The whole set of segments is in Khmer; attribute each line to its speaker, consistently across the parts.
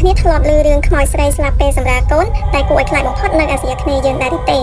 Speaker 1: គ្នាធ្លាប់ឮរឿងខ្មោចស្រីស្លាប់ពេលសម្រាលកូនតែគួរឲ្យខ្លាចបំផុតនៅអាស៊ីអាគ្នេយ៍យើងដែរទេ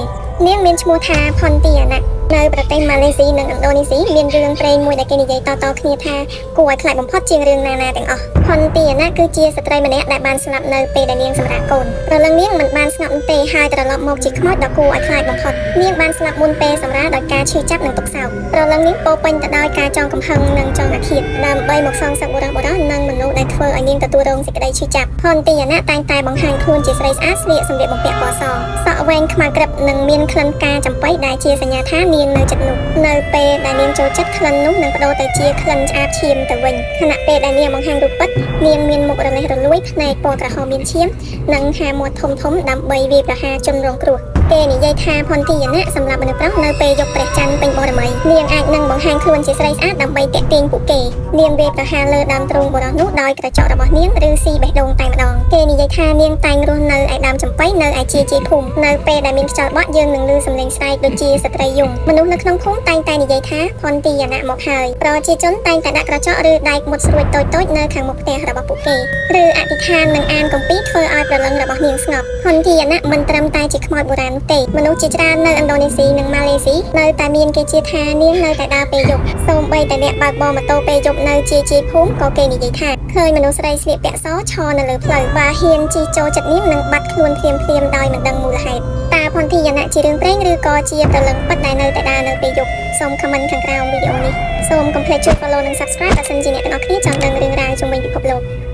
Speaker 1: នាងមានឈ្មោះថាផុនទីអាណានៅប្រទេសម៉ាឡេស៊ីនិងឥណ្ឌូនេស៊ីមានរឿងព្រេងមួយដែលគេនិយាយតៗគ្នាថាគួរឲ្យខ្លាចបំផុតជាងរឿងណាទាំងអស់ផុនទីអាណាគឺជាស្ត្រីម្នាក់ដែលបានស្លាប់នៅពេលដែលនាងសម្រាលកូនព្រលឹងនាងមិនបានស្ងប់នោះទេហើយត្រឡប់មកជាខ្មោចដ៏គួរឲ្យខ្លាចបំផុតនាងបានស្លាប់មុនពេលសម្រាលដោយការឈឺចាប់និងទុក្ខសោកព្រលឹងនាងពោពេញទៅដោយការចងកំហឹងនិងចងអាឃាតដើម្បីមកសងសឹកបុរសនិងមនុស្សដែលធ្វើឲ្យនាងទទួលរងសេចក្តីឈឺចាប់ផុនទីអាណាតែងតែបង្ហាញខ្លួនជាស្រីស្អាតស្លៀកសម្លៀកបំពាក់ពណ៌សសក់វែងខ្មៅក្រឹបនិងមានក្លិនផ្កាចំប៉ីដែលជាសញ្ញាថានាងនៅចិត្តនោះនៅពេលដែលនាងចូលចិត្តក្លិននោះនឹងបដូរទៅជាក្លិនឆ្អាបឈាមទៅវិញខណៈពេលដែលនាងបង្ហាញរូបពិតនាងមានមុខរលេះរលួយភ្នែកពណ៌ក្រហមមានឈាមនិងហាមាត់ធំដើម្បីវាយប្រហារជនរងគ្រោះគេនិយាយថាផុនទីអាណាសម្រាប់មនុស្សប្រុសនៅពេលយកព្រះច័ន្ទពេញបរមីនាងអាចនឹងបង្ហាញខ្លួនជាស្រីស្អាតដើម្បីទាក់ទាញពួកគេនាងវាយប្រហារលើដើមទ្រូងបុរសនោះដោយក្រចករបស់នាងឬស៊ីបេះដូងតែម្ដងគេនិយាយថានាងតែងរស់នៅឯដើមចំប៉ីនៅឯជាភូមិនៅពេលដែលមានខ្យល់បក់យើងនឹងឮសំឡេងស្រែកដូចជាស្ត្រីយំមនុស្សនៅក្នុងភូមិតែងតែនិយាយថាផុនទីអាណាមកហើយប្រជាជនតែងតែដាក់ក្រចកឬដែកមុតស្រួចតូចៗនៅខាងមុខផ្ទះរបស់ពួកគេឬអធិដ្ឋាននឹងអានគម្ពីរធ្វើឲ្យព្រលឹងរបស់នាងស្ងប់ផុនទីអាណាមិនត្រឹមតែជាខ្មោចបុរាណនោះទេមនុស្សជាច្រើននៅឥណ្ឌូនេស៊ីនិងម៉ាឡេស៊ីនៅតែមានគេជឿថានាងនៅតែដើរពេលយប់សូម្បីតែអ្នកបើកបរម៉ូតូពេលយប់នៅជាភូមិក៏គេនិយាយថាឃើញមនុស្សស្រីស្លៀកពាក់សឈរនៅលើផ្លូវបើហ៊ានជិះចូលចិត្តនាងនឹងបាត់ខ្លួនភ្លាមដោយមិនដឹងមូលហេតុតើផុនទីអាណាជារឿងព្រេងឬក៏ជាព្រលឹងពិតដែលនៅតែដើរនៅពេលយប់សូម comment ខាងក្រោមវីដេអូនេះសូមកុំភ្លេចចុច follow និង subscribe បើសិនជាអ្នកទាំងអស់គ្នាចង់ដឹងរឿងរ៉ាវជុំវិញពិភពលោក